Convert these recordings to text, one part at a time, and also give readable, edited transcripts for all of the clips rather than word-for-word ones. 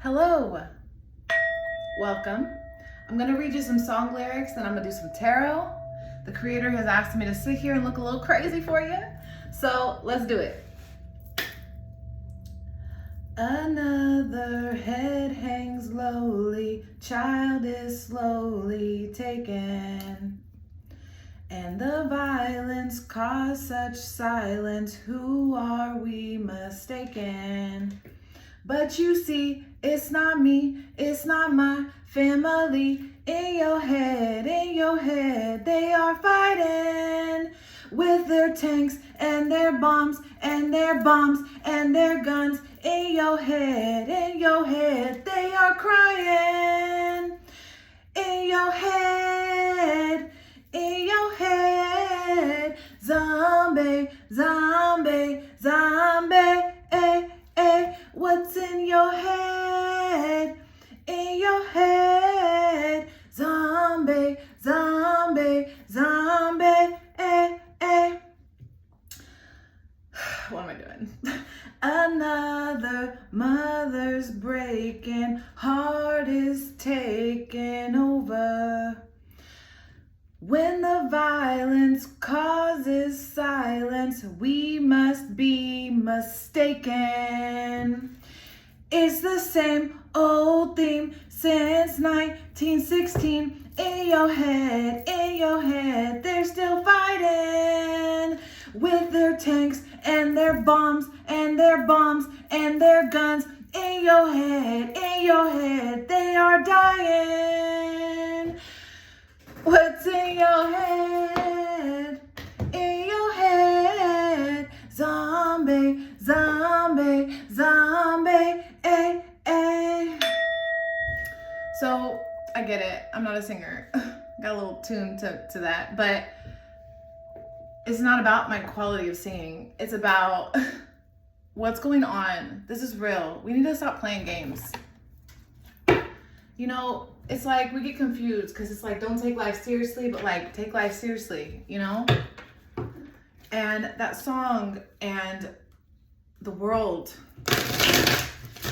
Hello, welcome. I'm gonna read you some song lyrics, then I'm gonna do some tarot. The creator has asked me to sit here and look a little crazy for you, so let's do it. Another head hangs lowly, child is slowly taken, and the violence caused such silence. Who are we mistaken? But you see, it's not me, it's not my family. In your head, they are fighting with their tanks and their bombs and their bombs and their guns. In your head, they are crying. In your head, zombie, zombie, zombie. What's in your head? In your head, zombie, zombie, zombie. What am I doing? Another mother's breaking, heart is taking over. When the violence causes silence, we must be mistaken. It's the same old theme since 1916. In your head, they're still fighting with their tanks and their bombs and their bombs and their guns. In your head, they are dying. What's in your head? In your head, zombie, zombie, zombie. So I get it. I'm not a singer. Got a little tune to that, but it's not about my quality of singing. It's about what's going on. This is real. We need to stop playing games. You know, it's like we get confused because it's like, don't take life seriously, but like take life seriously, you know? And that song and the world,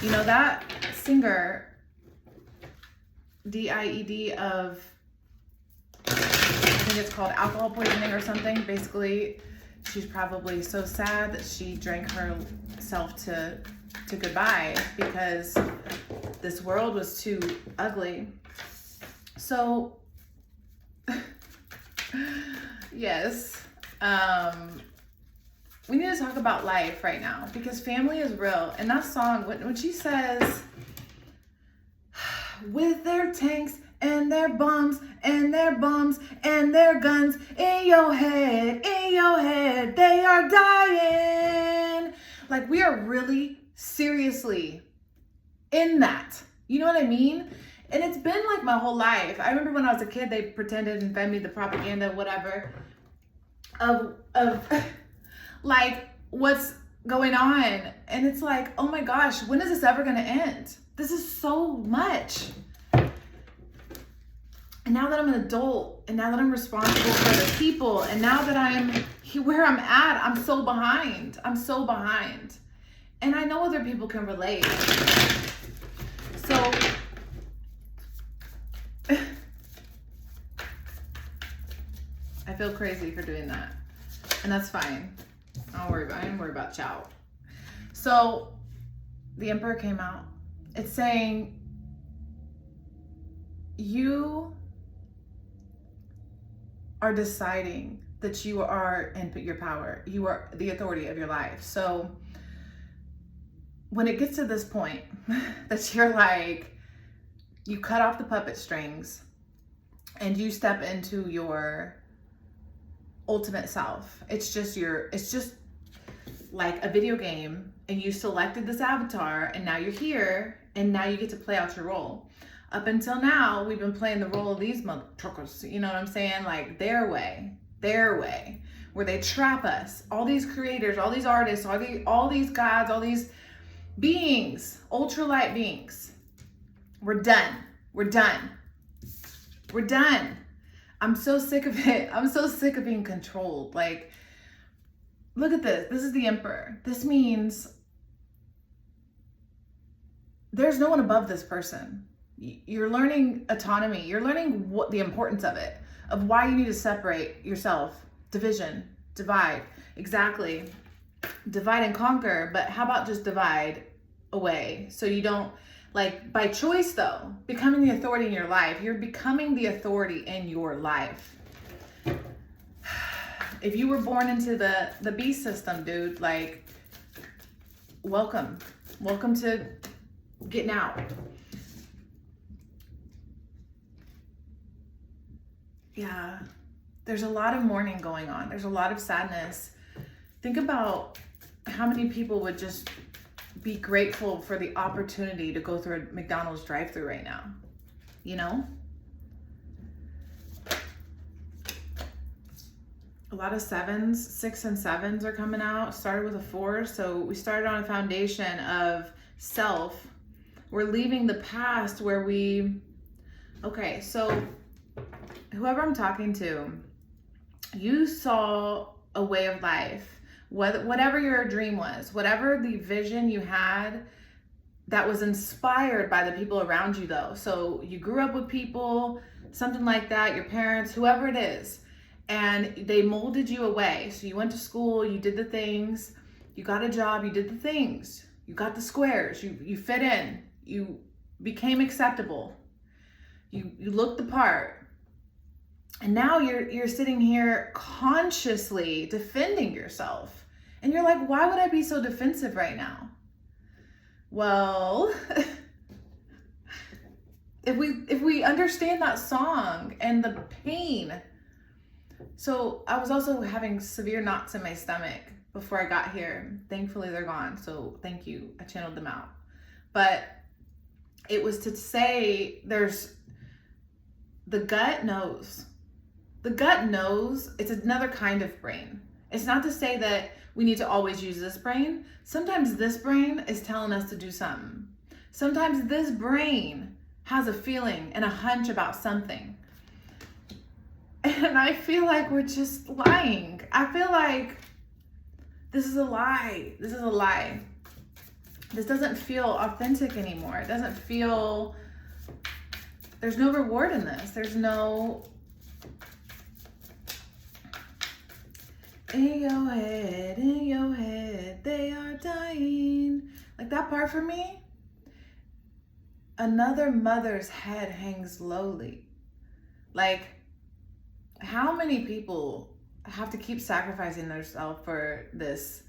you know, that singer, D-I-E-D of, I think it's called alcohol poisoning or something. Basically, she's probably so sad that she drank herself to goodbye because this world was too ugly. So, yes, we need to talk about life right now because family is real. And that song, when she says, with their tanks and their bombs and their bombs and their guns, in your head, they are dying. Like, we are really seriously in that. You know what I mean? And it's been like my whole life. I remember when I was a kid, they pretended and fed me the propaganda, whatever, of like what's going on. And it's like, oh my gosh, when is this ever gonna end? This is so much. And now that I'm an adult, and now that I'm responsible for other people, and now that I'm where I'm at, I'm so behind. And I know other people can relate. So, I feel crazy for doing that. And that's fine. I didn't worry about chow. So, the Emperor came out. It's saying, you are deciding that you are in your power. You are the authority of your life. So, when it gets to this point that you're like, you cut off the puppet strings and you step into your ultimate self. It's just like a video game and you selected this avatar and now you're here and now you get to play out your role. Up until now, we've been playing the role of these mother truckers, you know what I'm saying? Like their way, where they trap us. All these creators, all these artists, all these gods, all these beings, ultralight beings. We're done. I'm so sick of it. I'm so sick of being controlled. Like, look at this. This is the Emperor. This means there's no one above this person. You're learning autonomy. You're learning what the importance of it, of why you need to separate yourself, division, divide. Exactly. Divide and conquer, but how about just divide away? So you don't, like, by choice though, becoming the authority in your life. You're becoming the authority in your life. If you were born into the beast system, dude, like, welcome to getting out. Yeah, there's a lot of mourning going on. There's a lot of sadness. Think about how many people would just be grateful for the opportunity to go through a McDonald's drive-thru right now, you know? A lot of 7s, 6 and 7s are coming out. Started with a 4, so we started on a foundation of self. We're leaving the past where okay, so whoever I'm talking to, you saw a way of life, whatever your dream was, whatever the vision you had that was inspired by the people around you though. So you grew up with people, something like that, your parents, whoever it is, and they molded you away. So you went to school, you did the things, you got a job, you did the things, you got the squares, you fit in, you became acceptable, you looked the part. And now you're sitting here consciously defending yourself. And you're like, why would I be so defensive right now? Well, if we understand that song and the pain. So I was also having severe knots in my stomach before I got here. Thankfully they're gone. So thank you. I channeled them out. But it was to say the gut knows. The gut knows. It's another kind of brain. It's not to say that we need to always use this brain. Sometimes this brain is telling us to do something. Sometimes this brain has a feeling and a hunch about something. And I feel like we're just lying. I feel like this is a lie. This is a lie. This doesn't feel authentic anymore. It doesn't feel, there's no reward in this. There's no, in your head, they are dying. Like that part for me, another mother's head hangs lowly. Like, how many people have to keep sacrificing themselves for this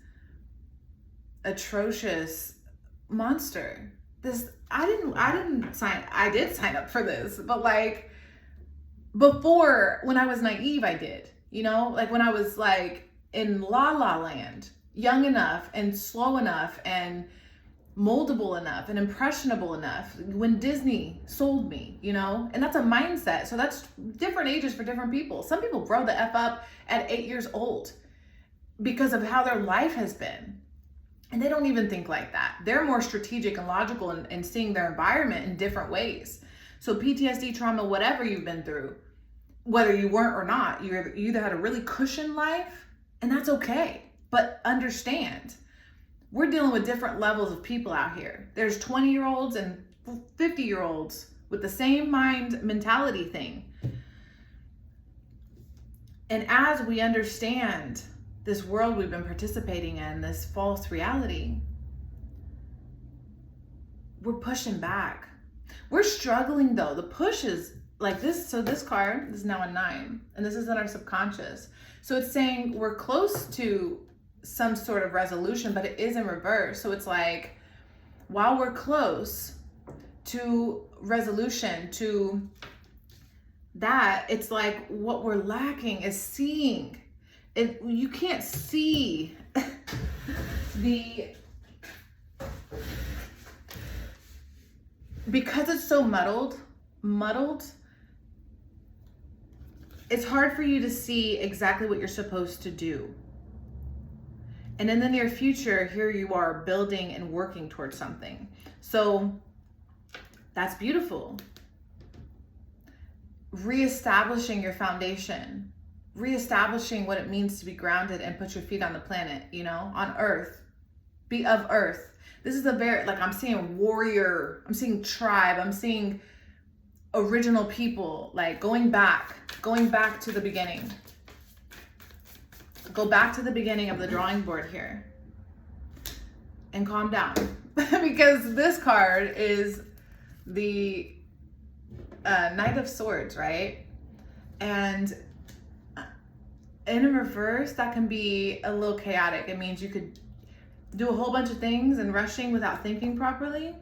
atrocious monster? I did sign up for this, but like before, when I was naive, I did, you know, like when I was like in La La Land, young enough and slow enough and moldable enough and impressionable enough, when Disney sold me, you know, and that's a mindset. So that's different ages for different people. Some people grow the F up at 8 years old because of how their life has been. And they don't even think like that. They're more strategic and logical and seeing their environment in different ways. So PTSD, trauma, whatever you've been through, whether you weren't or not, you either had a really cushioned life, and that's okay. But understand, we're dealing with different levels of people out here. There's 20-year-olds and 50-year-olds with the same mind mentality thing. And as we understand this world we've been participating in, this false reality, we're pushing back. We're struggling though. The push is like this. So this card is now a 9, and this is in our subconscious. So it's saying we're close to some sort of resolution, but it is in reverse. So it's like, while we're close to resolution, to that, it's like what we're lacking is seeing it. You can't see because it's so muddled, it's hard for you to see exactly what you're supposed to do. And in the near future, here you are building and working towards something. So that's beautiful. Reestablishing your foundation, reestablishing what it means to be grounded and put your feet on the planet, you know, on earth. be of earth. This is a very, like, I'm seeing warrior, I'm seeing tribe, I'm seeing original people, like going back to the beginning. Go back to the beginning of the drawing board here and calm down. Because this card is the Knight of Swords, right? And in reverse, that can be a little chaotic. It means you could do a whole bunch of things and rushing without thinking properly.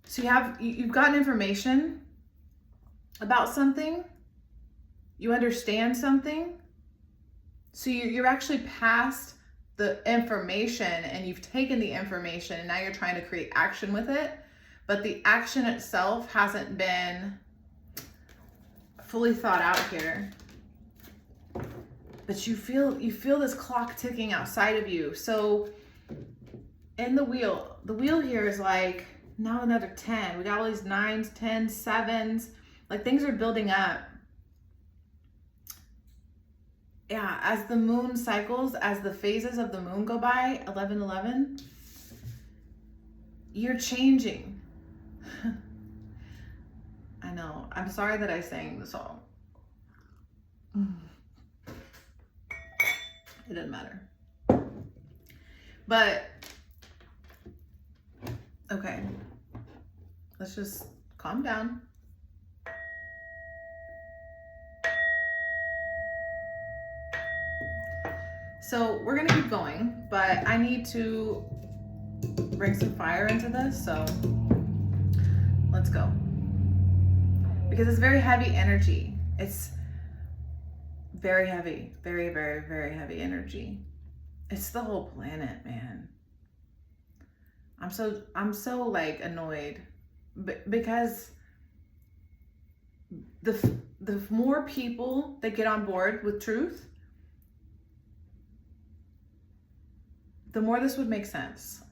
So you've gotten information about something, you understand something, so you're actually past the information, and you've taken the information and now you're trying to create action with it, but the action itself hasn't been fully thought out here. But you feel this clock ticking outside of you. So in the wheel here is like, now another 10. We got all these 9s, 10s, 7s. Like, things are building up. Yeah, as the moon cycles, as the phases of the moon go by, 11-11, you're changing. I know. I'm sorry that I sang the song. It doesn't matter. But, okay. Let's just calm down. So we're gonna keep going, but I need to bring some fire into this, so let's go. Because it's very heavy energy. It's very heavy, very, very, very heavy energy. It's the whole planet, man. I'm so like annoyed because the more people that get on board with truth, the more this would make sense.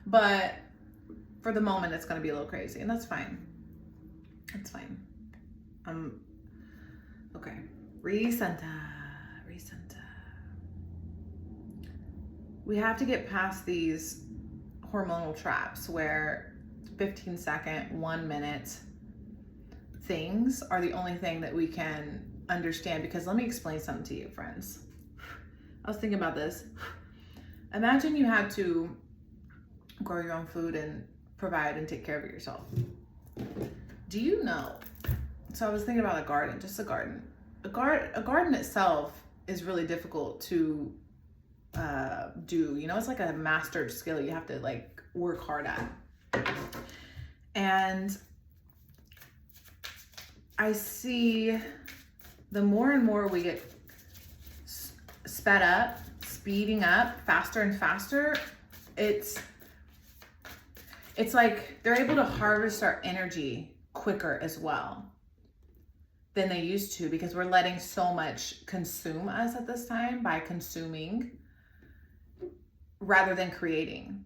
But for the moment, it's going to be a little crazy, and that's fine. It's fine. Okay. Recenter. We have to get past these hormonal traps where 15-second, 1 minute things are the only thing that we can understand. Because let me explain something to you, friends. I was thinking about this. Imagine you had to grow your own food and provide and take care of it yourself. Do you know? So I was thinking about a garden, just a garden. A garden itself is really difficult to do. You know, it's like a mastered skill you have to like work hard at. And I see the more and more we get speeding up faster and faster, it's like they're able to harvest our energy quicker as well than they used to, because we're letting so much consume us at this time by consuming rather than creating.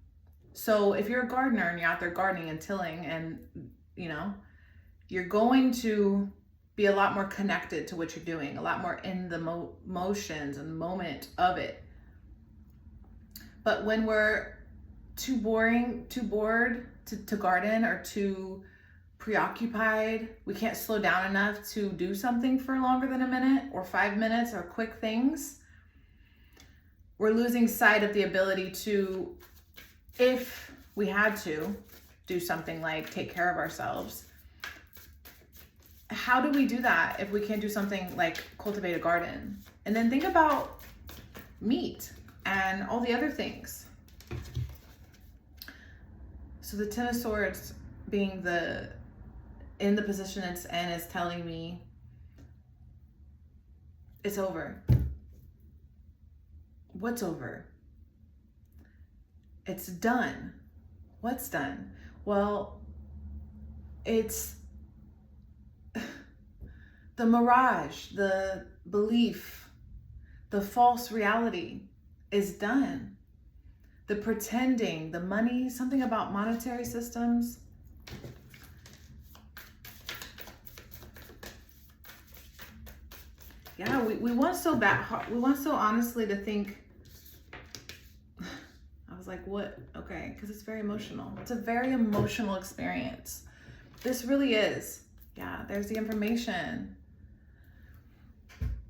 So if you're a gardener and you're out there gardening and tilling, and you know, you're going to be a lot more connected to what you're doing, a lot more in the motions and moment of it. But when we're too bored to garden, or too preoccupied, we can't slow down enough to do something for longer than a minute or 5 minutes or quick things, we're losing sight of the ability to, if we had to do something like take care of ourselves, how do we do that if we can't do something like cultivate a garden? And then think about meat and all the other things. So the Ten of Swords being in the position it's in is telling me it's over. What's over? It's done. What's done? Well, it's the mirage, the belief, the false reality is done. The pretending, the money, something about monetary systems. Yeah, we want so bad, we want so honestly to think like, what? Okay, because it's very emotional. It's a very emotional experience. This really is. Yeah, there's the information.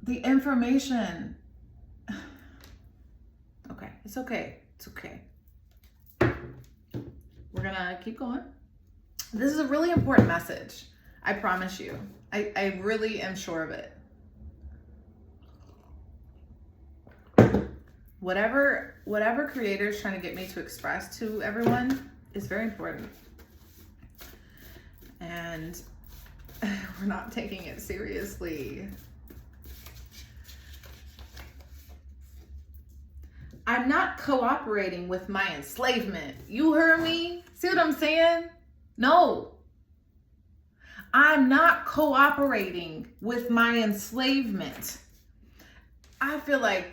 The information. Okay, it's okay. It's okay. We're gonna keep going. This is a really important message. I promise you. I really am sure of it. Whatever creator is trying to get me to express to everyone is very important. And we're not taking it seriously. I'm not cooperating with my enslavement. You heard me? See what I'm saying? No. I'm not cooperating with my enslavement. I feel like,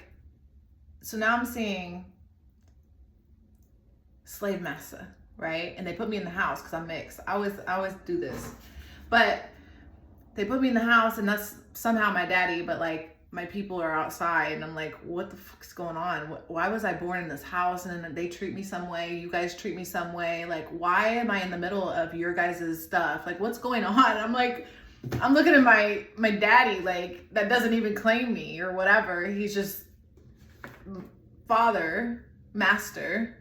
so now I'm seeing slave master, right? And they put me in the house because I'm mixed. I always do this. But they put me in the house and that's somehow my daddy, but like my people are outside and I'm like, what the fuck's going on? Why was I born in this house? And then they treat me some way. You guys treat me some way. Like, why am I in the middle of your guys' stuff? Like, what's going on? I'm like, I'm looking at my daddy, like, that doesn't even claim me or whatever. He's just father, master,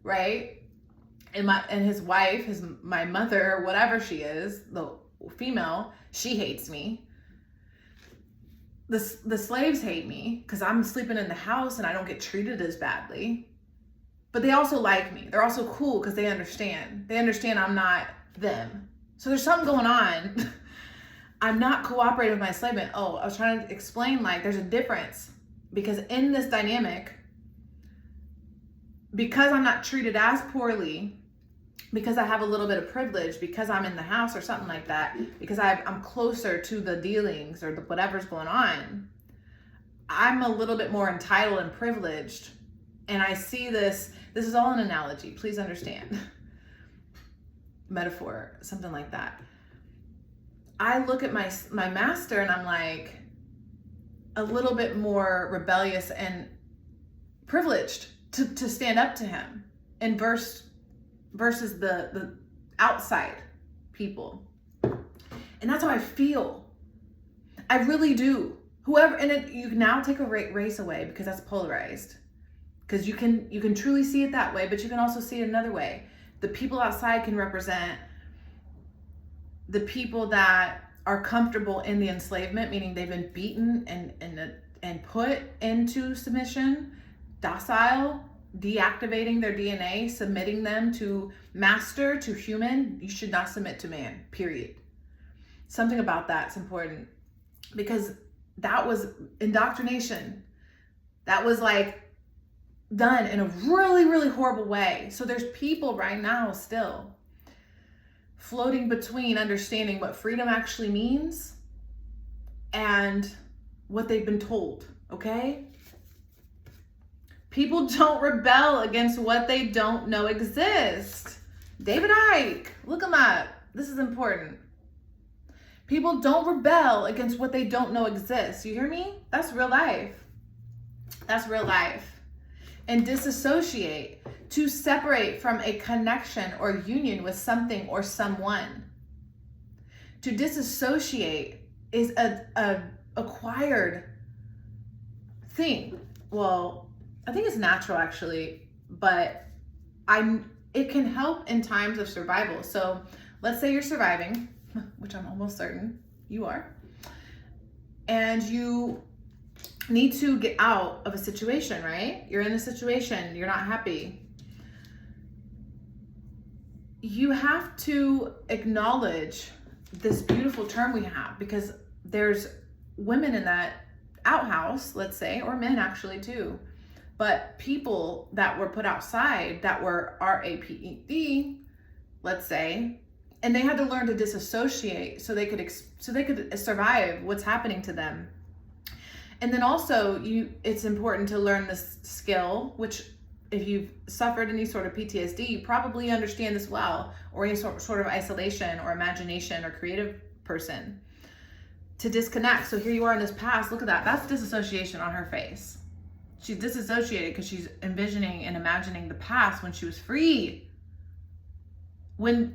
right? And his wife, my mother, whatever she is, the female, she hates me. The slaves hate me because I'm sleeping in the house and I don't get treated as badly. But they also like me. They're also cool because they understand. They understand I'm not them. So there's something going on. I'm not cooperating with my enslavement. Oh, I was trying to explain, like, there's a difference. Because in this dynamic, because I'm not treated as poorly, because I have a little bit of privilege, because I'm in the house or something like that, because I'm closer to the dealings or whatever's going on, I'm a little bit more entitled and privileged. And I see this is all an analogy, please understand. Metaphor, something like that. I look at my master and I'm like a little bit more rebellious and privileged to stand up to him and versus the outside people. And that's how I feel. I really do. Whoever, and you can now take a race away because that's polarized. Because you can truly see it that way, but you can also see it another way. The people outside can represent the people that are comfortable in the enslavement, meaning they've been beaten and put into submission, docile, deactivating their DNA, submitting them to master, to human. You should not submit to man, period. Something about that's important because that was indoctrination. That was like done in a really, really horrible way. So there's people right now still floating between understanding what freedom actually means and what they've been told, okay? People don't rebel against what they don't know exists. David Icke, look him up. This is important. People don't rebel against what they don't know exists. You hear me? That's real life. That's real life. And disassociate, to separate from a connection or union with something or someone. To disassociate is a acquired thing. Well, I think it's natural actually, but it can help in times of survival. So let's say you're surviving, which I'm almost certain you are, and you need to get out of a situation, right? You're in a situation, you're not happy. You have to acknowledge this beautiful term we have because there's women in that outhouse, let's say, or men actually too, but people that were put outside that were RAPED, let's say, and they had to learn to disassociate so they could survive what's happening to them. And then also it's important to learn this skill, which if you've suffered any sort of PTSD, you probably understand this well, or any sort of isolation or imagination or creative person, to disconnect. So here you are in this past, look at that. That's disassociation on her face. She's disassociated because she's envisioning and imagining the past when she was free. When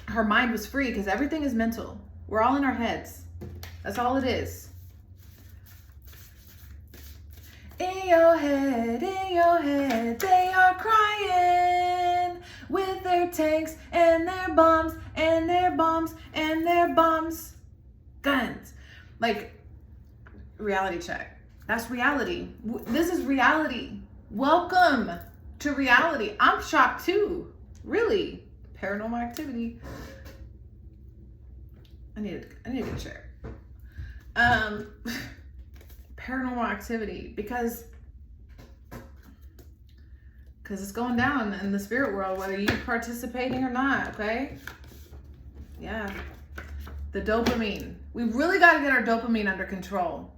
her mind was free, because everything is mental. We're all in our heads. That's all it is. In your head, they are crying with their tanks and their bombs and their bombs and their bombs. Guns. Like, reality check. That's reality. This is reality. Welcome to reality. I'm shocked too. Really. Paranormal activity. I need to get a chair. Paranormal activity because it's going down in the spirit world, whether you're participating or not, okay? Yeah. The dopamine. We really got to get our dopamine under control.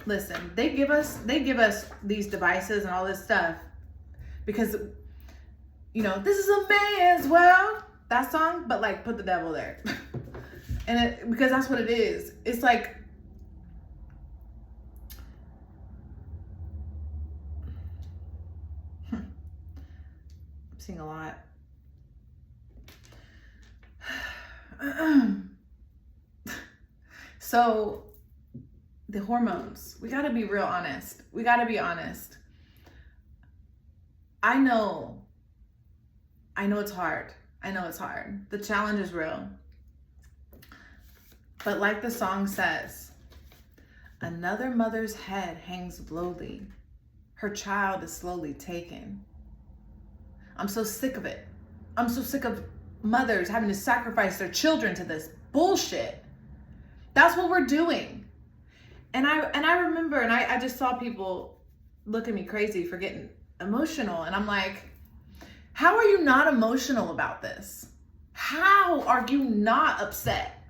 Listen, they give us these devices and all this stuff because, you know, this is a man's world, that song, but like put the devil there. And because that's what it is. It's like, I'm seeing a lot. So the hormones, we got to be real honest. We got to be honest. I know it's hard. I know it's hard. The challenge is real. But like the song says, another mother's head hangs lowly. Her child is slowly taken. I'm so sick of it. I'm so sick of mothers having to sacrifice their children to this bullshit. That's what we're doing. And I remember, and I just saw people look at me crazy for getting emotional. And I'm like, how are you not emotional about this? How are you not upset?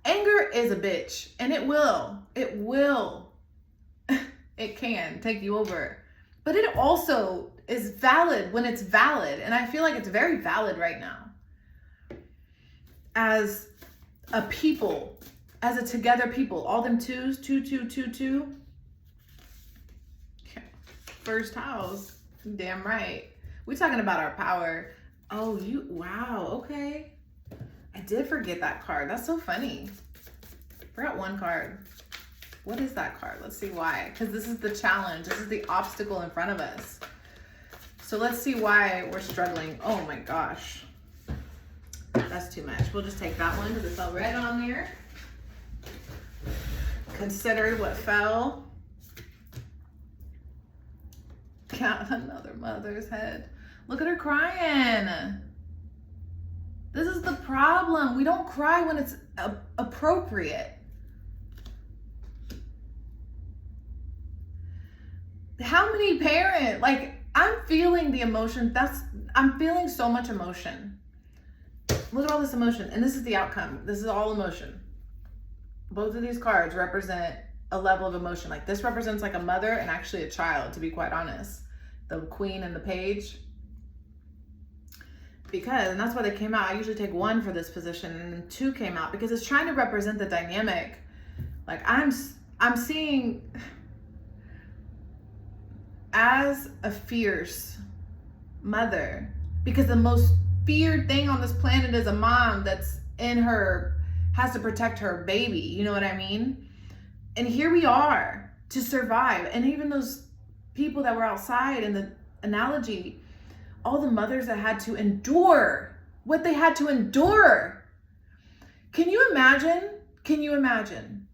Anger is a bitch, and it will, it can take you over. But it also is valid when it's valid. And I feel like it's very valid right now. As a people, as a together people, all them twos, two. First house, damn right. We're talking about our power. Oh, wow, okay. I did forget that card. That's so funny. Forgot one card. What is that card? Let's see why. Because this is the challenge. This is the obstacle in front of us. So let's see why we're struggling. Oh my gosh. That's too much. We'll just take that one because it fell right on there. Considered what fell. Got another mother's head. Look at her crying. This is the problem. We don't cry when it's appropriate. How many parents, like, I'm feeling the emotion. I'm feeling so much emotion. Look at all this emotion. And this is the outcome. This is all emotion. Both of these cards represent a level of emotion. Like, this represents like a mother and actually a child, to be quite honest. The queen and the page. Because, and that's why they came out. I usually take one for this position, and then two came out because it's trying to represent the dynamic. Like, I'm seeing as a fierce mother, because the most feared thing on this planet is a mom that's has to protect her baby. You know what I mean? And here we are to survive. And even those people that were outside in the analogy, all the mothers that had to endure what they had to endure. Can you imagine? Can you imagine?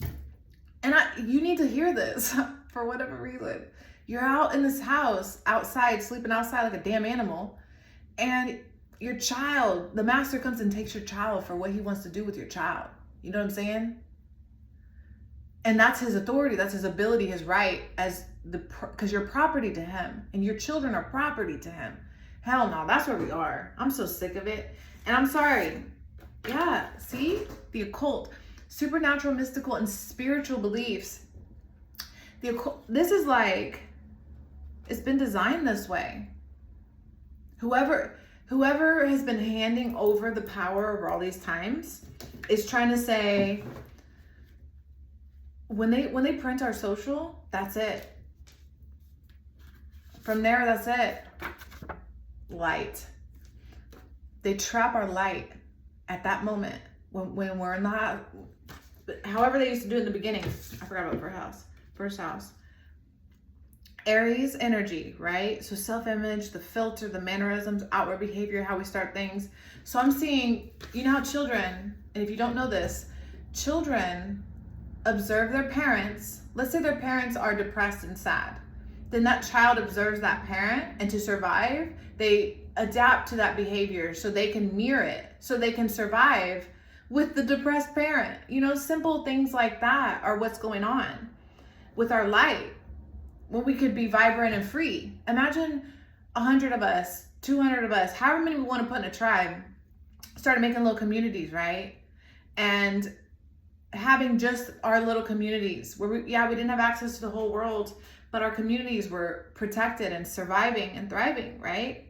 And you need to hear this for whatever reason. You're out in this house, outside, sleeping outside like a damn animal. And your child, the master comes and takes your child for what he wants to do with your child. You know what I'm saying? And that's his authority. That's his ability, his right, because you're property to him and your children are property to him. Hell no, that's where we are. I'm so sick of it. And I'm sorry. Yeah, see? The occult, supernatural, mystical, and spiritual beliefs. The occult, this is like, it's been designed this way. Whoever has been handing over the power over all these times is trying to say, when they print our social, that's it. From there, that's it. Light. They trap our light at that moment when we're not, however they used to do it in the beginning. I forgot about first house. Aries energy, right? So self-image, the filter, the mannerisms, outward behavior, how we start things. So I'm seeing, you know how children, and if you don't know this, children observe their parents. Let's say their parents are depressed and sad. Then that child observes that parent, and to survive, they adapt to that behavior so they can mirror it, so they can survive with the depressed parent. You know, simple things like that are what's going on with our light. When we could be vibrant and free. Imagine 100 of us, 200 of us, however many we want to put in a tribe, started making little communities, right? And having just our little communities where we didn't have access to the whole world, but our communities were protected and surviving and thriving, right?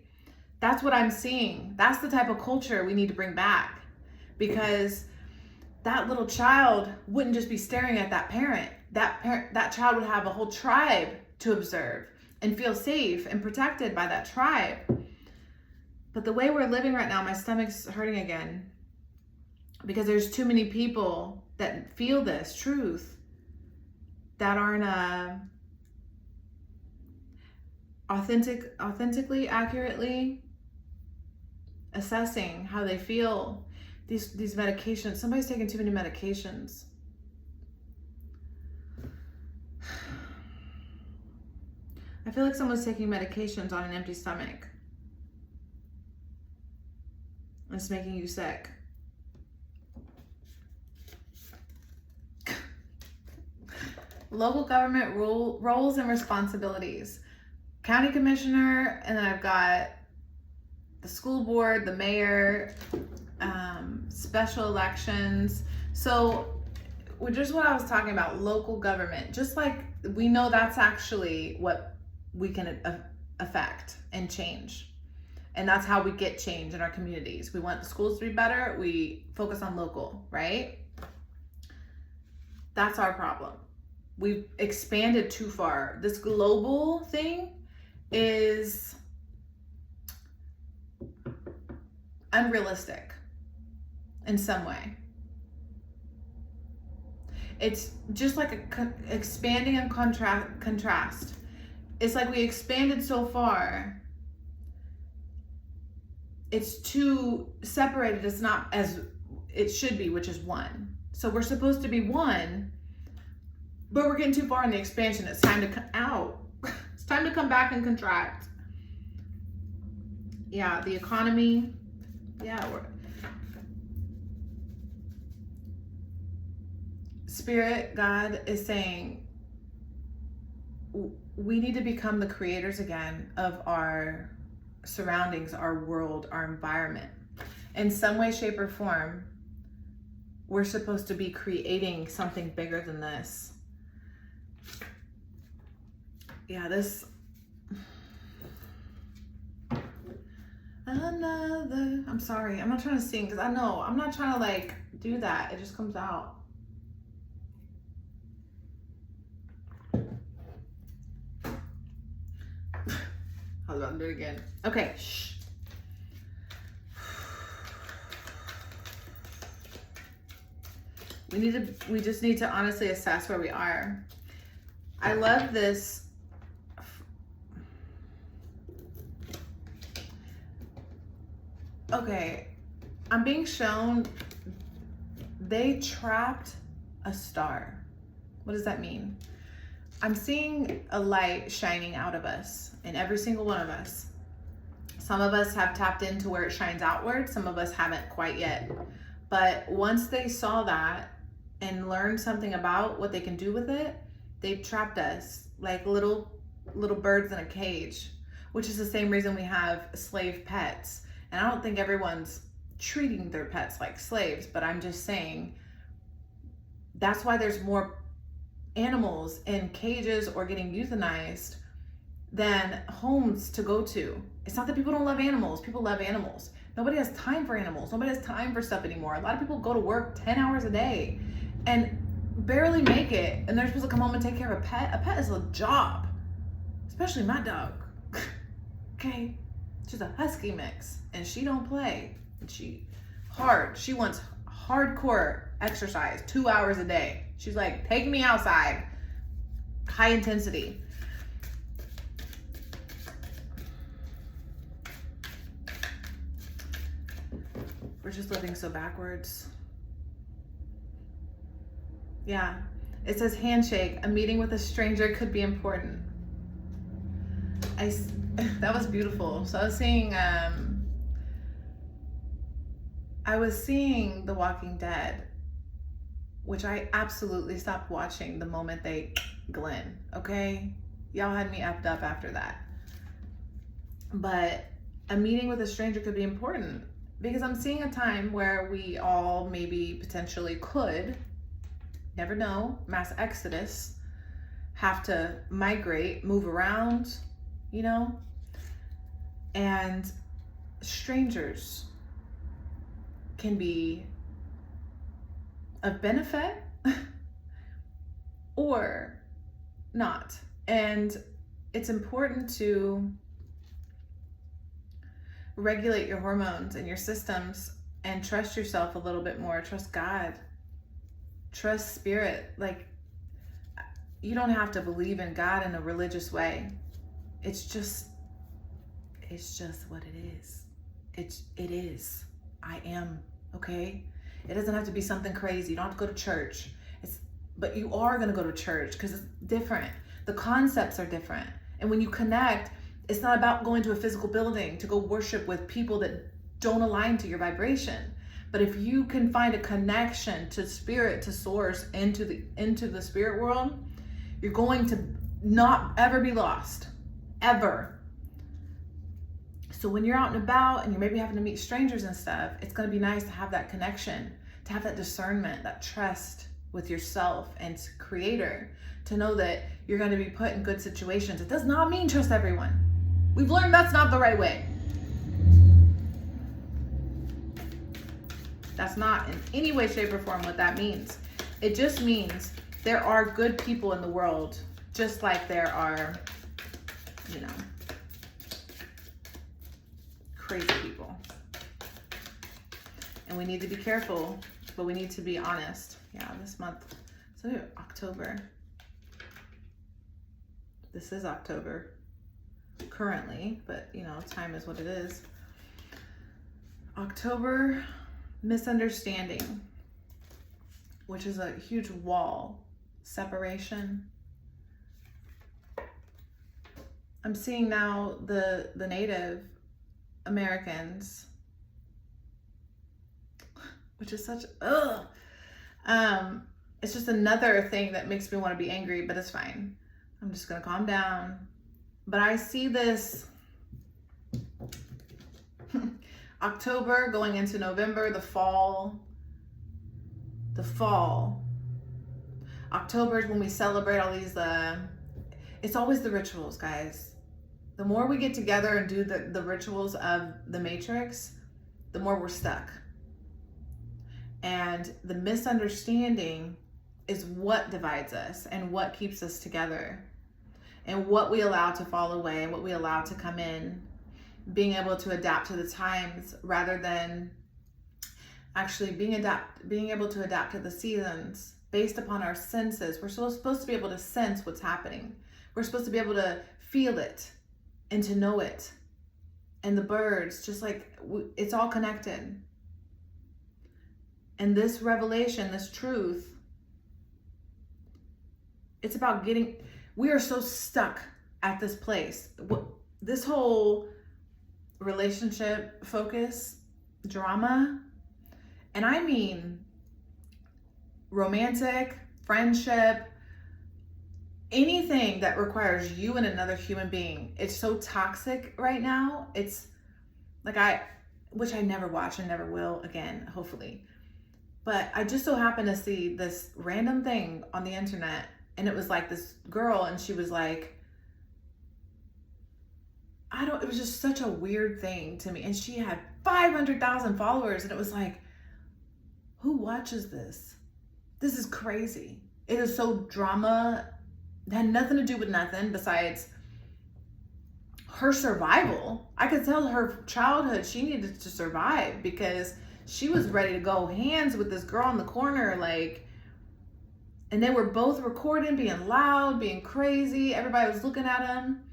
That's what I'm seeing. That's the type of culture we need to bring back, because that little child wouldn't just be staring at that parent. That child would have a whole tribe to observe and feel safe and protected by that tribe. But the way we're living right now, my stomach's hurting again, because there's too many people that feel this truth that aren't authentically, accurately assessing how they feel. These medications, somebody's taking too many medications. I feel like someone's taking medications on an empty stomach. It's making you sick. Local government roles and responsibilities. County commissioner, and then I've got the school board, the mayor, special elections. So just what I was talking about, local government, just like we know that's actually what we can affect and change. And that's how we get change in our communities. We want the schools to be better. We focus on local, right? That's our problem. We've expanded too far. This global thing is unrealistic in some way. It's just like expanding and contrast. It's like we expanded so far, it's too separated. It's not as it should be, which is one. So we're supposed to be one, but we're getting too far in the expansion. It's time to come out. It's time to come back and contract. Yeah, the economy. Yeah, Spirit, God is saying, we need to become the creators again of our surroundings, our world, our environment. In some way, shape, or form, we're supposed to be creating something bigger than this. Yeah, this... I'm sorry, I'm not trying to sing, because I know, I'm not trying to like do that. It just comes out. I was about to do it again. Okay, shh. We just need to honestly assess where we are. I love this. Okay, I'm being shown they trapped a star. What does that mean? I'm seeing a light shining out of us, in every single one of us. Some of us have tapped into where it shines outward. Some of us haven't quite yet. But once they saw that and learned something about what they can do with it, they've trapped us like little birds in a cage, which is the same reason we have slave pets. And I don't think everyone's treating their pets like slaves, but I'm just saying that's why there's more animals in cages or getting euthanized than homes to go to. It's not that people don't love animals. People love animals. Nobody has time for animals. Nobody has time for stuff anymore. A lot of people go to work 10 hours a day. And barely make it, and they're supposed to come home and take care of a pet. A pet is a job, especially my dog. Okay, she's a husky mix, and she don't play. And she wants hardcore exercise, 2 hours a day. She's like, take me outside, high intensity. We're just living so backwards. Yeah, it says handshake. A meeting with a stranger could be important. That was beautiful. So I was seeing The Walking Dead, which I absolutely stopped watching the moment they Glenn, okay? Y'all had me effed up after that. But a meeting with a stranger could be important because I'm seeing a time where we all maybe potentially could, never know, mass exodus, have to migrate, move around, you know? And strangers can be of benefit or not. And it's important to regulate your hormones and your systems and trust yourself a little bit more. Trust God. Trust spirit. Like, you don't have to believe in God in a religious way. It's just what it is. It is. I am, okay? It doesn't have to be something crazy. You don't have to go to church. But you are going to go to church because it's different. The concepts are different. And when you connect, it's not about going to a physical building to go worship with people that don't align to your vibration. But if you can find a connection to spirit, to source, into the spirit world, you're going to not ever be lost, ever. So when you're out and about and you're maybe having to meet strangers and stuff, it's going to be nice to have that connection, to have that discernment, that trust with yourself and creator, to know that you're going to be put in good situations. It does not mean trust everyone. We've learned that's not the right way. That's not in any way, shape, or form what that means. It just means there are good people in the world, just like there are, you know, crazy people. And we need to be careful, but we need to be honest. Yeah, this month, so October. This is October currently, but you know, time is what it is. October, misunderstanding, which is a huge wall, separation. I'm seeing now the Native Americans, which is such, it's just another thing that makes me want to be angry, but it's fine. I'm just gonna calm down. But I see this October going into November, the fall. October is when we celebrate all these, it's always the rituals, guys. The more we get together and do the rituals of the Matrix, the more we're stuck. And the misunderstanding is what divides us and what keeps us together, and what we allow to fall away and what we allow to come in. Being able to adapt to the times rather than actually being able to adapt to the seasons based upon our senses. We're supposed to be able to sense what's happening. We're supposed to be able to feel it and to know it. And the birds, just like it's all connected. And this revelation, this truth, it's about we are so stuck at this place. This whole relationship focus drama, and I mean romantic, friendship, anything that requires you and another human being. It's so toxic right now. It's like which I never watch and never will again, hopefully. But I just so happened to see this random thing on the internet, and it was like this girl, and she was like, it was just such a weird thing to me. And she had 500,000 followers, and it was like, who watches this? This is crazy. It is so drama. It had nothing to do with nothing besides her survival. I could tell her childhood, she needed to survive because she was ready to go hands with this girl in the corner, like, and they were both recording, being loud, being crazy. Everybody was looking at them,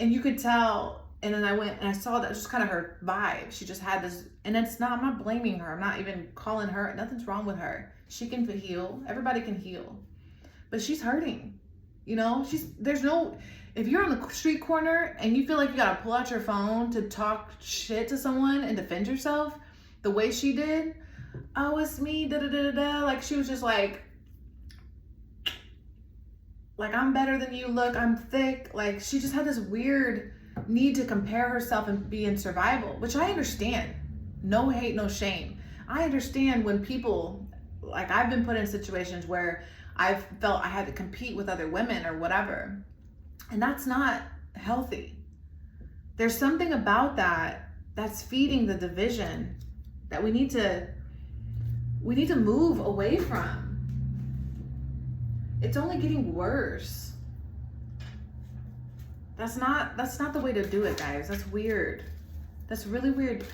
and you could tell. And then I went and I saw that just kind of her vibe. She just had this, and it's not, I'm not blaming her. I'm not even calling her. Nothing's wrong with her. She can heal. Everybody can heal, but she's hurting. You know, if you're on the street corner and you feel like you gotta pull out your phone to talk shit to someone and defend yourself the way she did, oh, it's me, da da da da da. Like, she was just like, I'm better than you, look, I'm thick. Like, she just had this weird need to compare herself and be in survival, which I understand. No hate, no shame. I understand when people, like, I've been put in situations where I've felt I had to compete with other women or whatever. And that's not healthy. There's something about that that's feeding the division that we need to move away from. It's only getting worse. That's not the way to do it, guys. That's weird. That's really weird.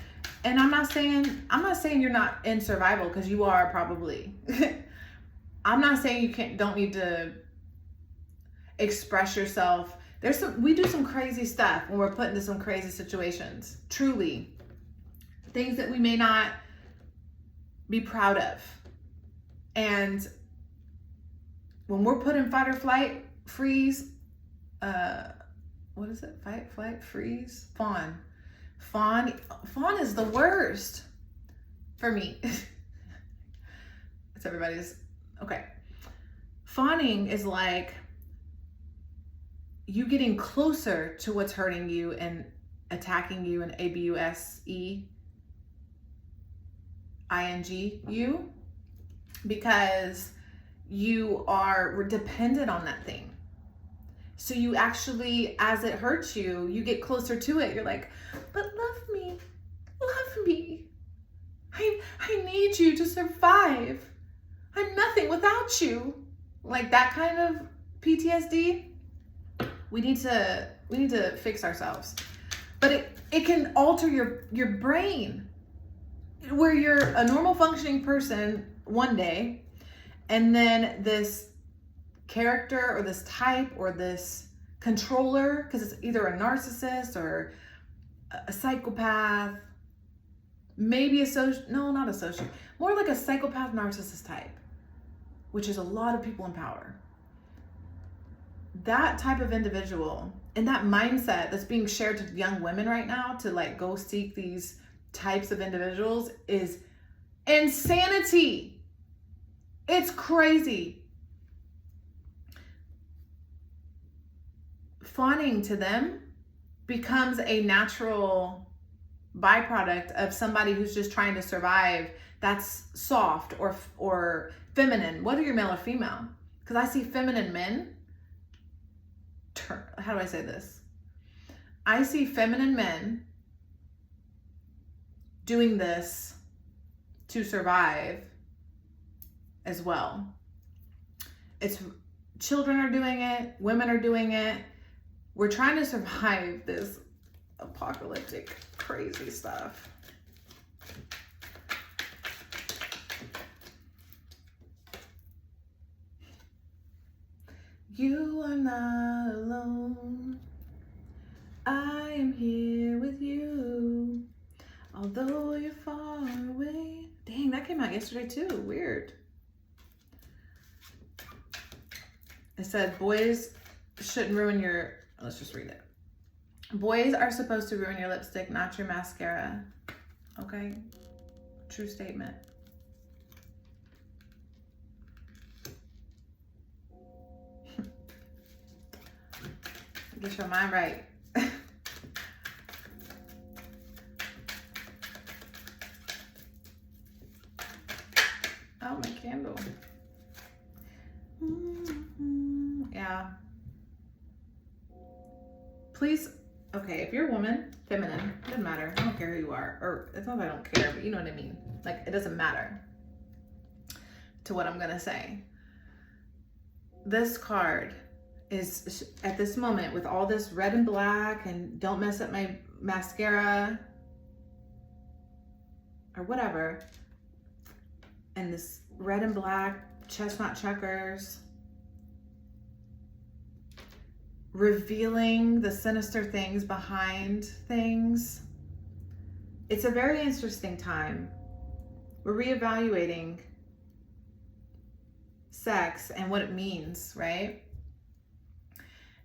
And I'm not saying you're not in survival, because you are probably. I'm not saying you don't need to express yourself. We do some crazy stuff when we're put into some crazy situations. Truly. Things that we may not be proud of. And when we're put in fight or flight, freeze, what is it? Fight, flight, freeze, fawn. Fawn is the worst for me. It's everybody's. Okay. Fawning is like you getting closer to what's hurting you and attacking you, and ABUSEING you, because you are dependent on that thing. So you actually, as it hurts you, you get closer to it. You're like, but love me. I need you to survive. I'm nothing without you. Like that kind of PTSD. We need to fix ourselves. But it can alter your brain, where you're a normal functioning person one day, and then this character or this type or this controller, because it's either a narcissist or a psychopath, maybe not a sociopath, more like a psychopath narcissist type, which is a lot of people in power. That type of individual and that mindset that's being shared to young women right now to like go seek these types of individuals is insanity. It's crazy. Fawning to them becomes a natural byproduct of somebody who's just trying to survive, that's soft or feminine, whether you're male or female. Because I see feminine men, how do I say this? I see feminine men doing this to survive as well. It's children are doing it, women are doing it. We're trying to survive this apocalyptic, crazy stuff. You are not alone. I am here with you. Although you're far away. Dang, that came out yesterday too. Weird. It said boys shouldn't ruin your, let's just read it. Boys are supposed to ruin your lipstick, not your mascara. Okay? True statement. Get your mind right. Oh, my candle. Yeah. Please, okay, if you're a woman, feminine, doesn't matter. I don't care who you are. Or it's not that I don't care, but you know what I mean. Like, it doesn't matter to what I'm going to say. this card is at this moment with all this red and black and don't mess up my mascara or whatever, and this red and black chestnut checkers, revealing the sinister things behind things. It's a very interesting time. We're reevaluating sex and what it means, right?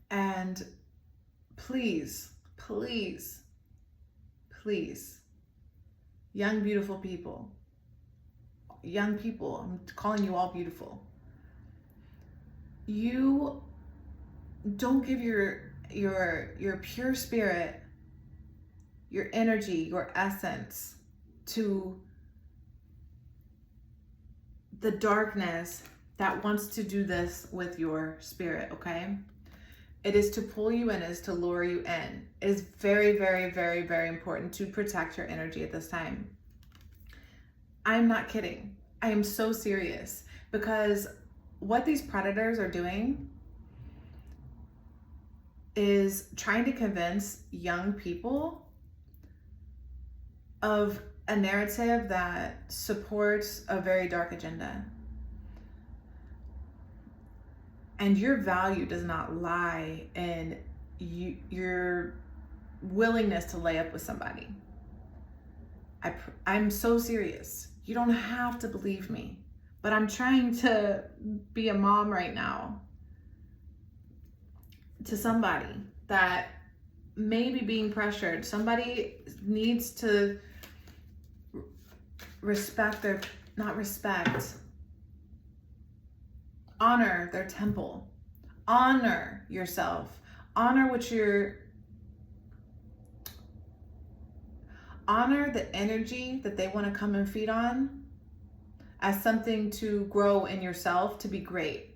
And please, please, please, young, beautiful people, I'm calling you all beautiful. You don't give your pure spirit, your energy, your essence to the darkness that wants to do this with your spirit, okay? It is to pull you in, it is to lure you in. It is very, very, very, very important to protect your energy at this time. I'm not kidding. I am so serious, because what these predators are doing is trying to convince young people of a narrative that supports a very dark agenda. And your value does not lie in your willingness to lay up with somebody. I'm so serious. You don't have to believe me, but I'm trying to be a mom right now to somebody that may be being pressured. Somebody needs to honor their temple, honor yourself, honor the energy that they want to come and feed on as something to grow in yourself, to be great.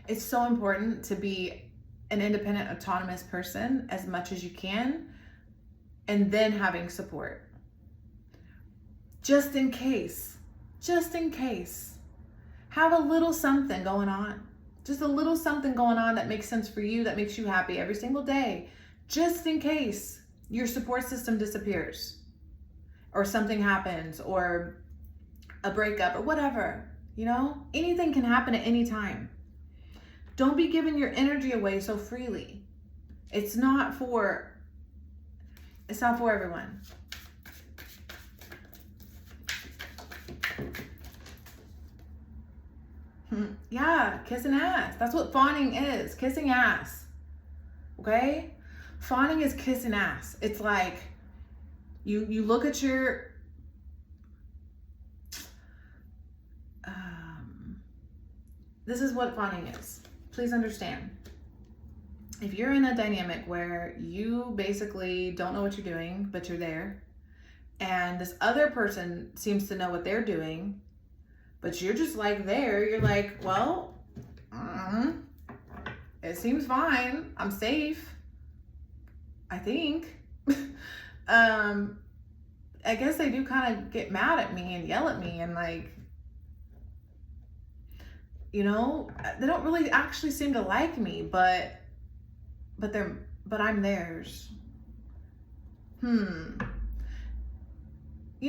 It's so important to be an independent, autonomous person as much as you can, and then having support. Just in case. Have a little something going on. Just a little something going on that makes sense for you, that makes you happy every single day. Just in case your support system disappears, or something happens, or a breakup, or whatever. You know, anything can happen at any time. Don't be giving your energy away so freely. It's not for everyone. Yeah, kissing ass. That's what fawning is. Kissing ass. Okay? Fawning is kissing ass. It's like you look at your this is what fawning is. Please understand. If you're in a dynamic where you basically don't know what you're doing, but you're there, and this other person seems to know what they're doing, but you're just like there, you're like, well, it seems fine. I'm safe, I think. I guess they do kind of get mad at me and yell at me and like, you know, they don't really actually seem to like me, but I'm theirs. You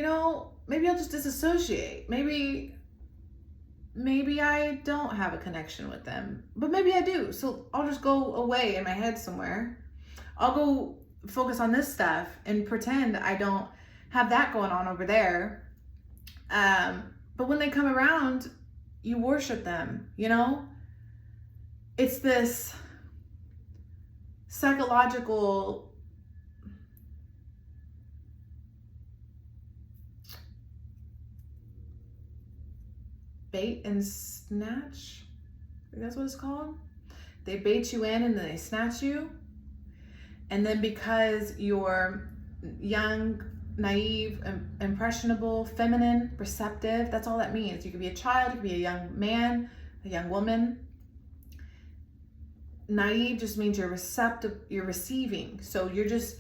know, maybe I'll just disassociate. Maybe I don't have a connection with them, but maybe I do. So I'll just go away in my head somewhere. I'll go focus on this stuff and pretend I don't have that going on over there. But when they come around, you worship them, you know? It's this psychological bait and snatch. I think that's what it's called. They bait you in and then they snatch you. And then because you're young, naive, impressionable, feminine, receptive, that's all that means. You could be a child, you could be a young man, a young woman. Naive just means you're receptive, you're receiving. So you're just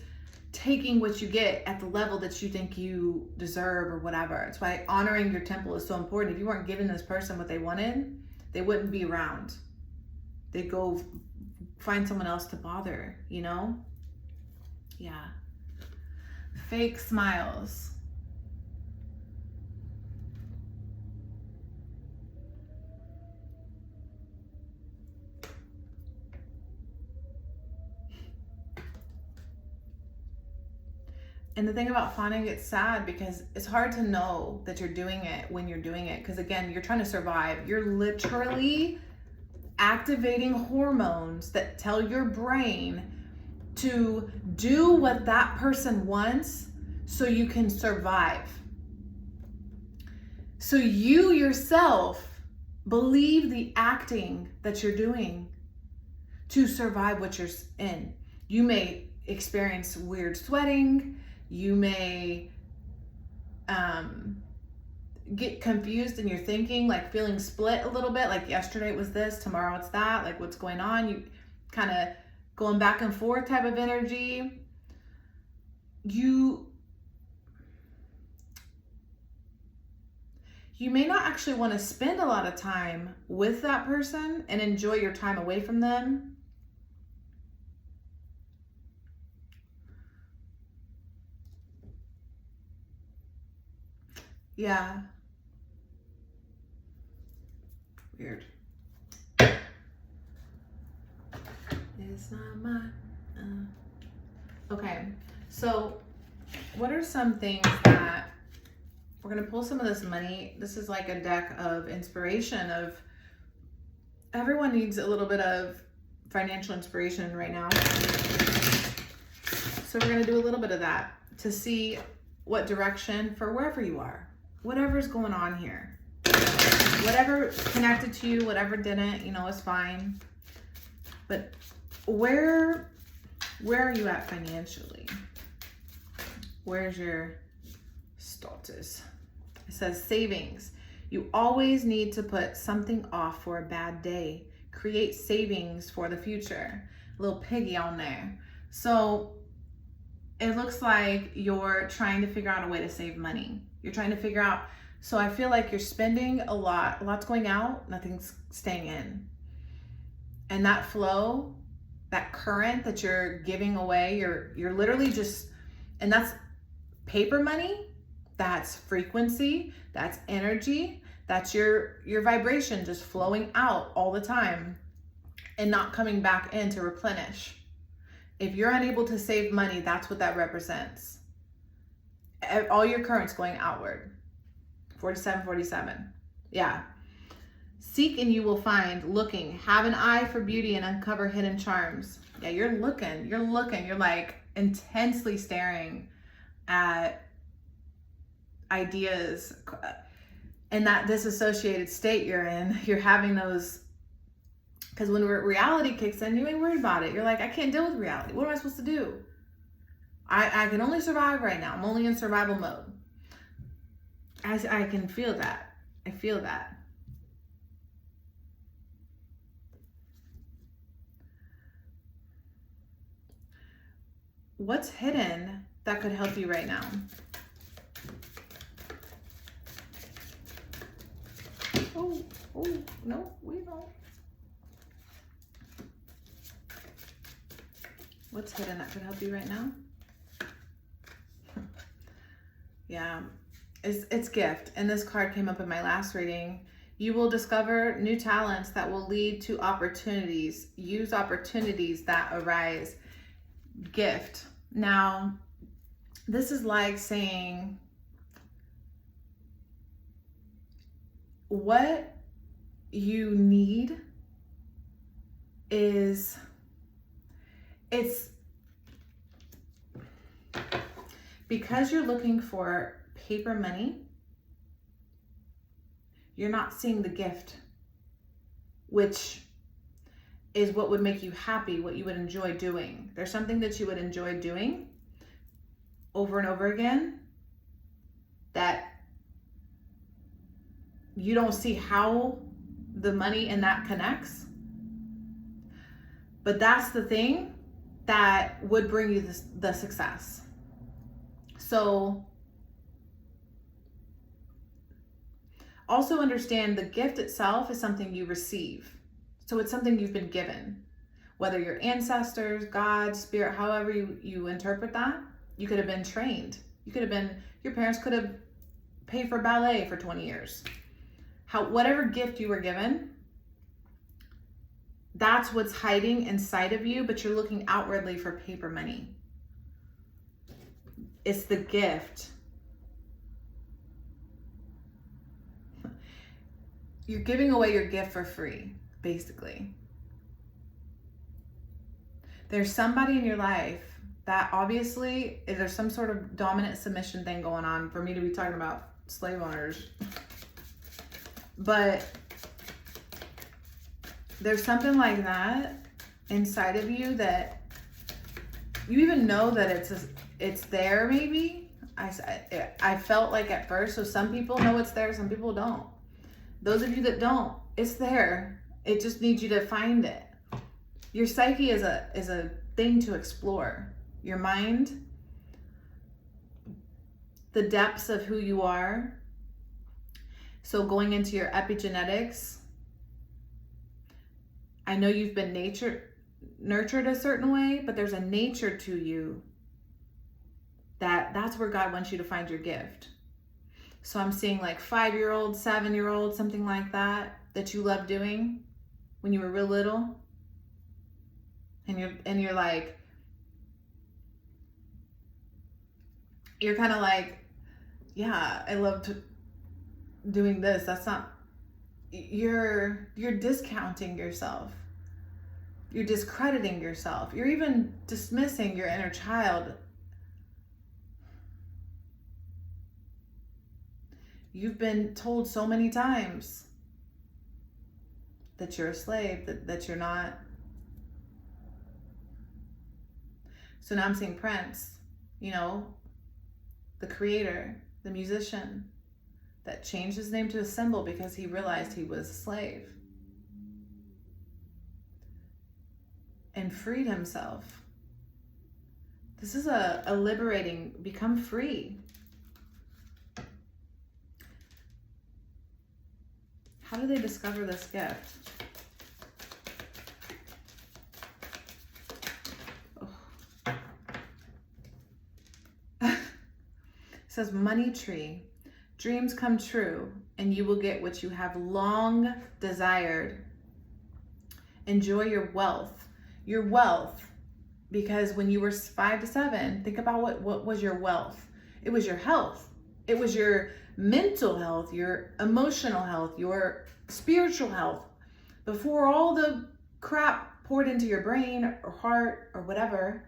taking what you get at the level that you think you deserve or whatever. It's why honoring your temple is so important. If you weren't giving this person what they wanted, they wouldn't be around. they go find someone else to bother, you know? Yeah. Fake smiles. And the thing about fawning, it's sad because it's hard to know that you're doing it when you're doing it. Because again, you're trying to survive. You're literally activating hormones that tell your brain to do what that person wants so you can survive. So you yourself believe the acting that you're doing to survive what you're in. You may experience weird sweating. You may get confused in your thinking, like feeling split a little bit, like yesterday it was this, tomorrow it's that, like what's going on? You kind of going back and forth type of energy. You may not actually want to spend a lot of time with that person and enjoy your time away from them. Yeah. Weird. It's not my. Okay. So, what are some things that we're going to pull some of this money? This is like a deck of inspiration of everyone needs a little bit of financial inspiration right now. So we're going to do a little bit of that to see what direction for wherever you are, whatever's going on here, whatever connected to you, whatever didn't, you know, is fine. But where are you at financially? Where's your status? It says savings. You always need to put something off for a bad day. Create savings for the future. A little piggy on there. So it looks like you're trying to figure out a way to save money. You're trying to figure out, so I feel like you're spending a lot's going out, nothing's staying in. And that flow, that current that you're giving away, you're literally just, and that's paper money, that's frequency, that's energy, that's your vibration just flowing out all the time and not coming back in to replenish. If you're unable to save money, that's what that represents. All your current's going outward. 47, 47. Yeah. Seek and you will find. Looking. Have an eye for beauty and uncover hidden charms. Yeah, you're looking. You're like intensely staring at ideas. And that disassociated state you're in, you're having those. Because when reality kicks in, you ain't worried about it. You're like, I can't deal with reality. What am I supposed to do? I can only survive right now. I'm only in survival mode. I can feel that. I feel that. What's hidden that could help you right now? Oh, no, we don't. What's hidden that could help you right now? Yeah, it's gift. And this card came up in my last reading. You will discover new talents that will lead to opportunities. Use opportunities that arise. Gift. Now, this is like saying what you need is, it's because you're looking for paper money, you're not seeing the gift, which is what would make you happy, what you would enjoy doing. There's something that you would enjoy doing over and over again that you don't see how the money in that connects. But that's the thing that would bring you the success. So also understand the gift itself is something you receive. So it's something you've been given. Whether your ancestors, God, spirit, however you interpret that, you could have been trained. Your parents could have paid for ballet for 20 years. Whatever gift you were given, that's what's hiding inside of you, but you're looking outwardly for paper money. It's the gift. You're giving away your gift for free, basically. There's somebody in your life that obviously, if there's some sort of dominant submission thing going on, for me to be talking about slave owners, but there's something like that inside of you that you even know that it's there. Maybe I felt like at first. So some people know it's there, some people don't. Those of you that don't, it's there. It just needs you to find it. Your psyche is a thing to explore. Your mind, the depths of who you are. So going into your epigenetics, I know you've been nurtured a certain way, but there's a nature to you that's where God wants you to find your gift. So I'm seeing like 5-year-old, 7-year-old, something like that you loved doing when you were real little. And you're like, you're kind of like, yeah, I loved doing this. That's not, you're discounting yourself. You're discrediting yourself. You're even dismissing your inner child. You've been told so many times that you're a slave, that you're not. So now I'm seeing Prince, the creator, the musician, that changed his name to a symbol because he realized he was a slave and freed himself. This is a liberating, become free. How do they discover this gift? It says money tree. Dreams come true and you will get what you have long desired. Enjoy your wealth. Your wealth. Because when you were 5 to 7, think about what was your wealth. It was your health. It was your mental health, your emotional health, your spiritual health. Before all the crap poured into your brain or heart or whatever.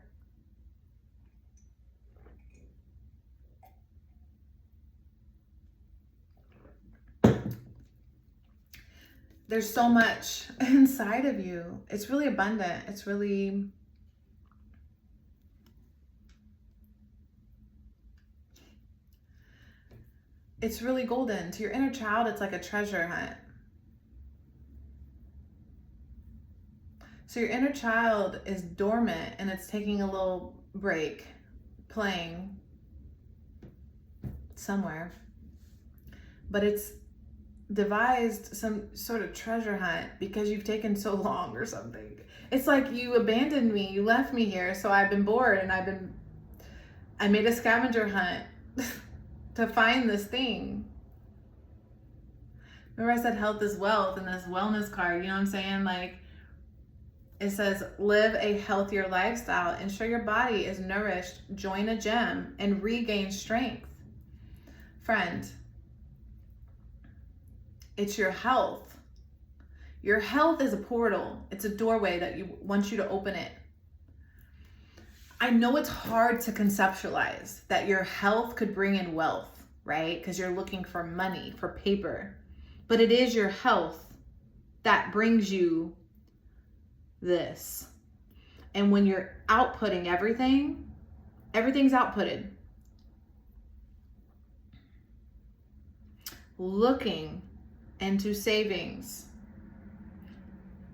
There's so much inside of you. It's really abundant. It's really golden. To your inner child, it's like a treasure hunt. So your inner child is dormant and it's taking a little break, playing somewhere. But it's devised some sort of treasure hunt because you've taken so long or something. It's like you abandoned me, you left me here, so I've been bored and I made a scavenger hunt to find this thing. Remember I said health is wealth in this wellness card, you know what I'm saying? Like, it says live a healthier lifestyle, ensure your body is nourished, join a gym, and regain strength. Friend, it's your health. Your health is a portal. It's a doorway that wants you to open it. I know it's hard to conceptualize that your health could bring in wealth, right? Because you're looking for money, for paper. But it is your health that brings you this. And when you're outputting everything's outputted. Looking into savings,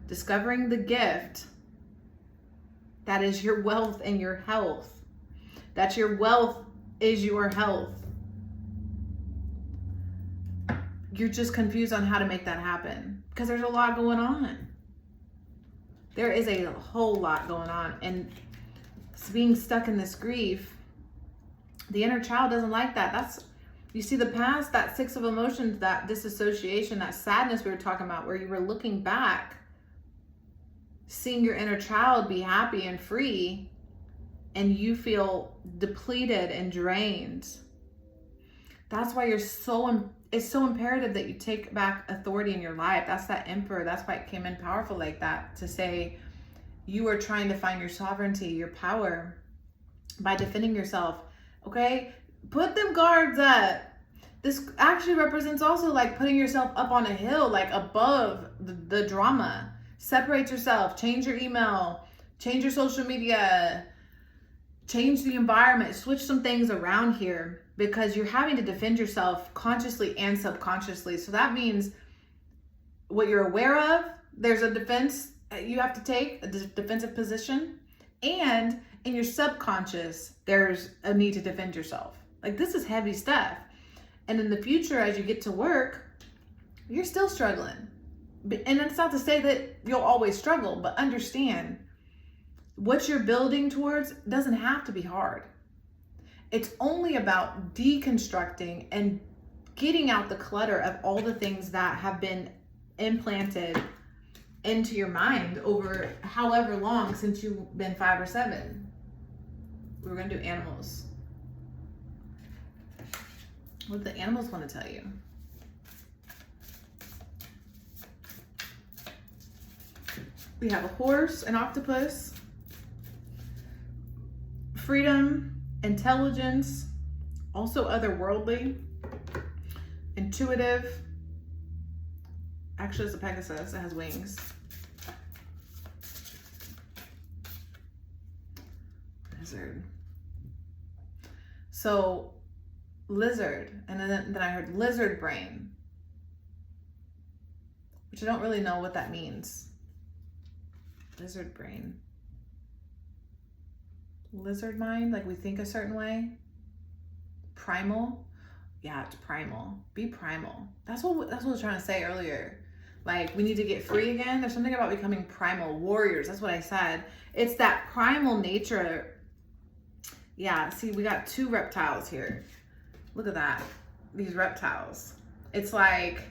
discovering the gift that is your wealth and your health. That your wealth is your health. You're just confused on how to make that happen because there's a lot going on. There is a whole lot going on, and being stuck in this grief, the inner child doesn't like that. That's, you see the past, that 6 of emotions, that disassociation, that sadness we were talking about, where you were looking back, seeing your inner child be happy and free, and you feel depleted and drained. That's why it's so imperative that you take back authority in your life. That's that emperor. That's why it came in powerful like that, to say you are trying to find your sovereignty, your power, by defending yourself. Okay, put them guards up. This actually represents also like putting yourself up on a hill, like above the drama. Separate yourself, change your email, change your social media, change the environment, switch some things around here, because you're having to defend yourself consciously and subconsciously. So that means what you're aware of, there's a defense you have to take, a defensive position, and in your subconscious, there's a need to defend yourself. Like, this is heavy stuff. And in the future, as you get to work, you're still struggling. And it's not to say that you'll always struggle, but understand what you're building towards doesn't have to be hard. It's only about deconstructing and getting out the clutter of all the things that have been implanted into your mind over however long since you've been 5 or 7. We're going to do animals. What do the animals want to tell you? We have a horse, an octopus, freedom, intelligence, also otherworldly, intuitive. Actually, it's a Pegasus. It has wings. Lizard. So, lizard. And then I heard lizard brain, which I don't really know what that means. Lizard brain. Lizard mind, like we think a certain way. Primal. Yeah, it's primal. Be primal. That's what I was trying to say earlier. Like, we need to get free again. There's something about becoming primal warriors. That's what I said. It's that primal nature. Yeah, see, we got 2 reptiles here. Look at that. These reptiles. It's like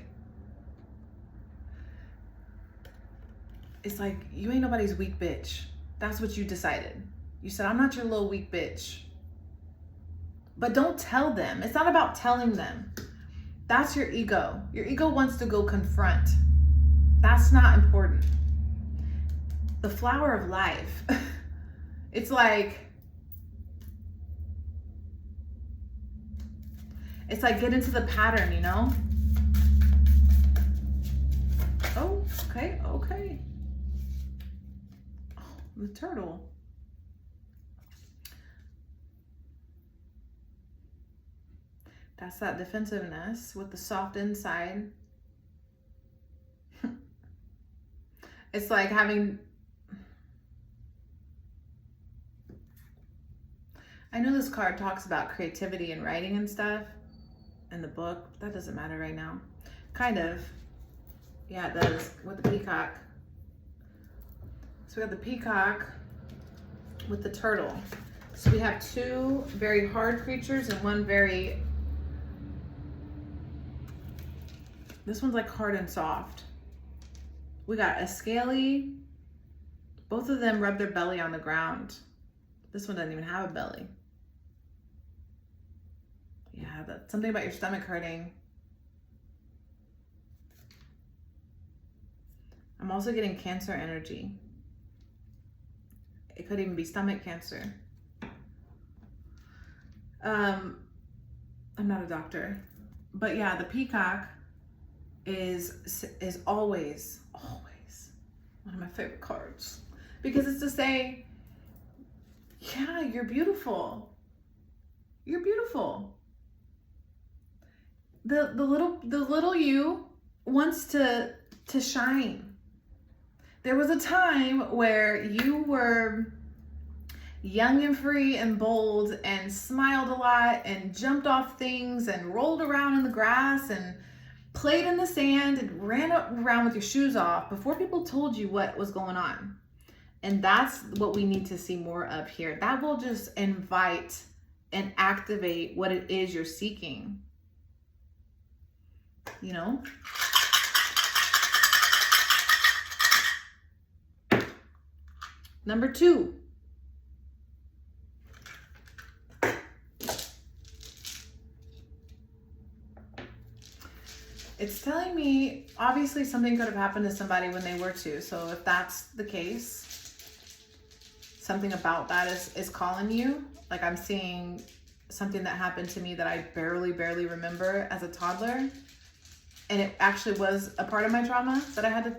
you ain't nobody's weak bitch. That's what you decided. You said, I'm not your little weak bitch. But don't tell them. It's not about telling them. That's your ego. Your ego wants to go confront. That's not important. The flower of life. It's like get into the pattern, you know? Oh, okay. Oh, the turtle. That's that defensiveness with the soft inside. It's like having, I know this card talks about creativity and writing and stuff in the book. That doesn't matter right now. Kind of. Yeah, it does, with the peacock. So we have the peacock with the turtle. So we have 2 very hard creatures and one very, this one's like hard and soft. We got a scaly, both of them rub their belly on the ground. This one doesn't even have a belly. Yeah, that's something about your stomach hurting. I'm also getting Cancer energy. It could even be stomach cancer. I'm not a doctor, but yeah, the peacock is always one of my favorite cards, because it's to say, yeah, you're beautiful. You're beautiful. The little you wants to shine. There was a time where you were young and free and bold and smiled a lot and jumped off things and rolled around in the grass and played in the sand and ran around with your shoes off before people told you what was going on. And that's what we need to see more of here. That will just invite and activate what it is you're seeking. You know? Number 2. It's telling me, obviously something could have happened to somebody when they were 2. So if that's the case, something about that is calling you. Like I'm seeing something that happened to me that I barely remember as a toddler. And it actually was a part of my trauma that I had to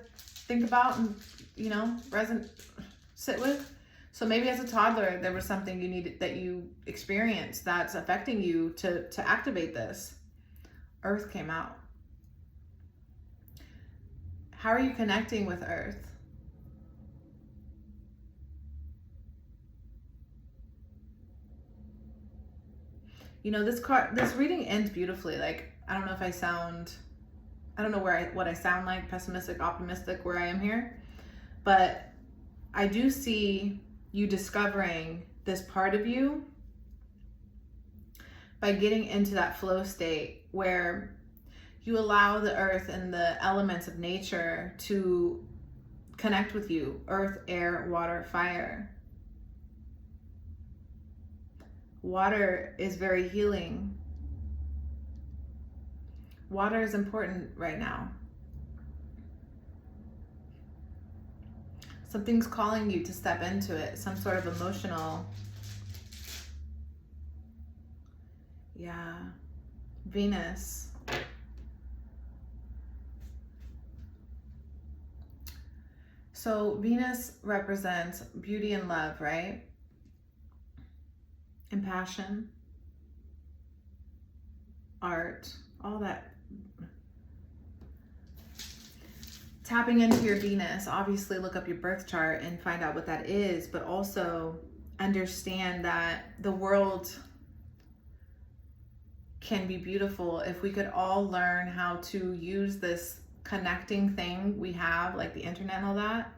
think about and, you know, sit with. So maybe as a toddler, there was something you needed, that you experienced, that's affecting you to activate this. Earth came out. How are you connecting with Earth? You know, this reading ends beautifully. Like, I don't know if I don't know what I sound like, pessimistic, optimistic, where I am here. But I do see you discovering this part of you by getting into that flow state where you allow the earth and the elements of nature to connect with you. Earth, air, water, fire. Water is very healing. Water is important right now. Something's calling you to step into it. Some sort of emotional. Yeah. Venus. So Venus represents beauty and love, right? And passion, art, all that. Tapping into your Venus, obviously look up your birth chart and find out what that is, but also understand that the world can be beautiful if we could all learn how to use this connecting thing we have, like the internet and all that.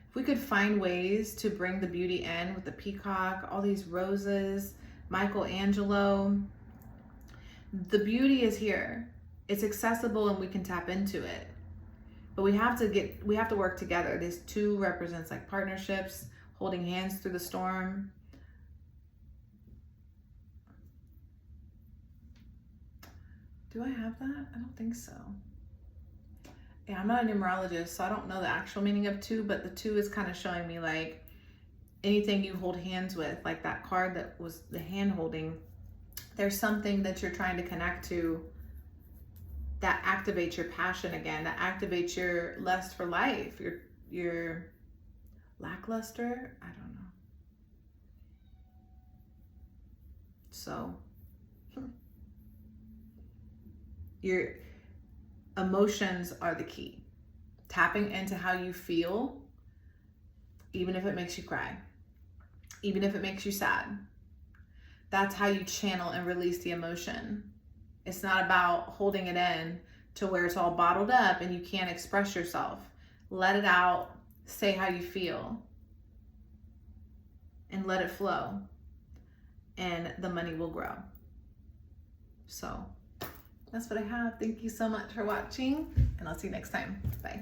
If we could find ways to bring the beauty in with the peacock, all these roses, Michelangelo, the beauty is here. It's accessible and we can tap into it. But we have to work together. This 2 represents like partnerships, holding hands through the storm. Do I have that? I don't think so. Yeah, I'm not a numerologist, so I don't know the actual meaning of 2, but the 2 is kind of showing me like anything you hold hands with, like that card that was the hand holding. There's something that you're trying to connect to that activates your passion again, that activates your lust for life, your lackluster, I don't know. So your emotions are the key. Tapping into how you feel, even if it makes you cry, even if it makes you sad. That's how you channel and release the emotion. It's not about holding it in to where it's all bottled up and you can't express yourself. Let it out, say how you feel, and let it flow. And the money will grow. So that's what I have. Thank you so much for watching, and I'll see you next time. Bye.